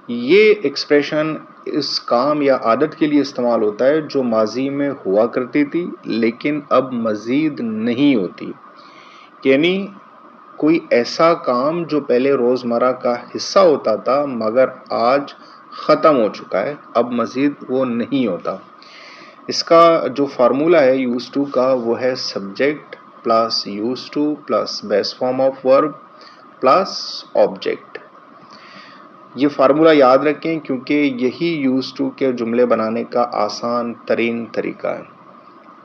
یہ ایکسپریشن اس کام یا عادت کے لیے استعمال ہوتا ہے جو ماضی میں ہوا کرتی تھی لیکن اب مزید نہیں ہوتی. یعنی کوئی ایسا کام جو پہلے روزمرہ کا حصہ ہوتا تھا مگر آج ختم ہو چکا ہے، اب مزید وہ نہیں ہوتا. اس کا جو فارمولا ہے یوز ٹو کا وہ ہے subject plus use two plus base form of verb plus object. یہ فارمولا یاد رکھیں کیونکہ یہی یوز ٹو کے جملے بنانے کا آسان ترین طریقہ ہے.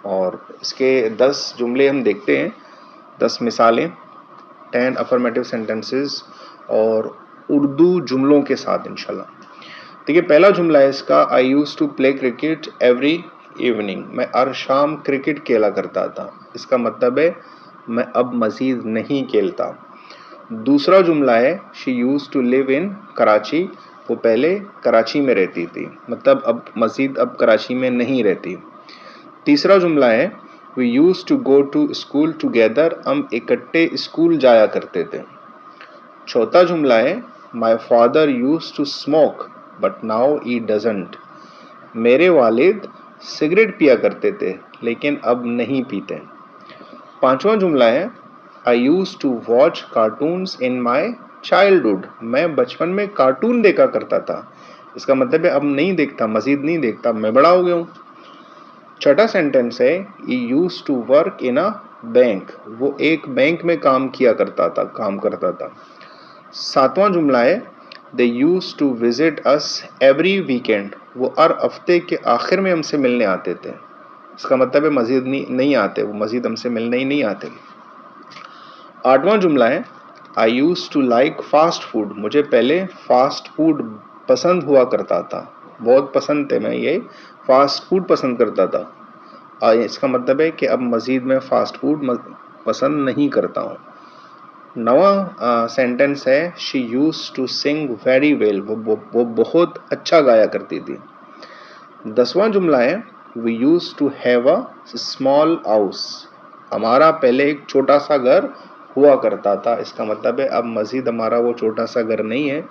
اور اس کے 10 جملے ہم دیکھتے ہیں، 10 مثالیں، 10 افرمیٹیو سینٹنسز اور اردو جملوں کے ساتھ انشاءاللہ. دیکھیے پہلا جملہ ہے اس کا، I used to play cricket every evening. میں ہر شام کرکٹ کھیلا کرتا تھا. اس کا مطلب ہے میں اب مزید نہیں کھیلتا. دوسرا جملہ ہے، شی یوز ٹو لیو ان کراچی. وہ پہلے کراچی میں رہتی تھی، مطلب اب مزید اب کراچی میں نہیں رہتی. تیسرا جملہ ہے، we use to go to school together. ہم اکٹھے اسکول جایا کرتے تھے. چوتھا جملہ ہے، my father use to smoke but now he doesn't. میرے والد سگریٹ پیا کرتے تھے لیکن اب نہیں پیتے. پانچواں جملہ ہے، I used to watch cartoons in my childhood. میں بچپن میں کارٹون دیکھا کرتا تھا. اس کا مطلب ہے اب نہیں دیکھتا، مزید نہیں دیکھتا، میں بڑا ہو گیا ہوں. چھٹا سینٹنس ہے، he used to work in a bank. وہ ایک بینک میں کام کرتا تھا. ساتواں جملہ ہے، they used to visit us every weekend. وہ ہر ہفتے کے آخر میں ہم سے ملنے آتے تھے. اس کا مطلب ہے مزید نہیں آتے، وہ مزید ہم سے ملنے ہی نہیں آتے. آٹھواں جملہ ہے، I used to like fast food. مجھے پہلے فاسٹ فوڈ پسند ہوا کرتا تھا، بہت پسند تھے، میں یہ فاسٹ فوڈ پسند کرتا تھا. اس کا مطلب ہے کہ اب مزید میں فاسٹ فوڈ پسند نہیں کرتا ہوں. نواں سینٹنس ہے، she used to sing very well. وہ بہت اچھا گایا کرتی تھی. 10واں جملہ ہے، we use to have a small house. ہمارا پہلے ایک چھوٹا سا گھر ہوا کرتا تھا. اس کا مطلب ہے اب مزید ہمارا وہ چھوٹا سا گھر نہیں ہے،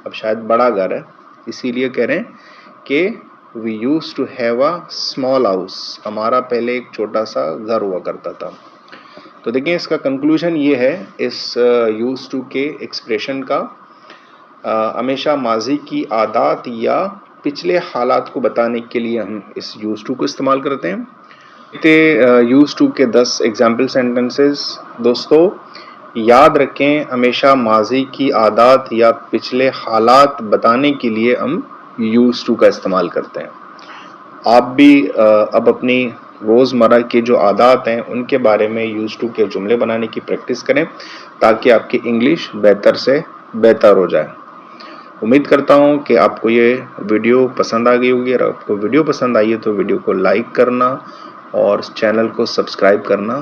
اب شاید بڑا گھر ہے. اسی لیے کہہ رہے ہیں کہ we use to have a small house. ہمارا پہلے ایک چھوٹا سا گھر ہوا کرتا تھا. تو دیکھیں اس کا کنکلوژن یہ ہے اس یوز ٹو کے ایکسپریشن کا. ہمیشہ ماضی کی عادات یا پچھلے حالات کو بتانے کے لیے ہم اس یوز ٹو کو استعمال کرتے ہیں. یوز ٹو کے 10 ایگزامپل سینٹنسز. دوستو یاد رکھیں، ہمیشہ ماضی کی عادات یا پچھلے حالات بتانے کے لیے ہم یوز ٹو کا استعمال کرتے ہیں. آپ بھی اب اپنی روزمرہ کے جو عادات ہیں ان کے بارے میں یوز ٹو کے جملے بنانے کی پریکٹس کریں تاکہ آپ کی انگلش بہتر سے بہتر ہو جائے. امید کرتا ہوں کہ آپ کو یہ ویڈیو پسند آ گئی ہوگی. اگر آپ کو ویڈیو پسند آئی ہے تو ویڈیو کو لائک کرنا اور چینل کو سبسکرائب کرنا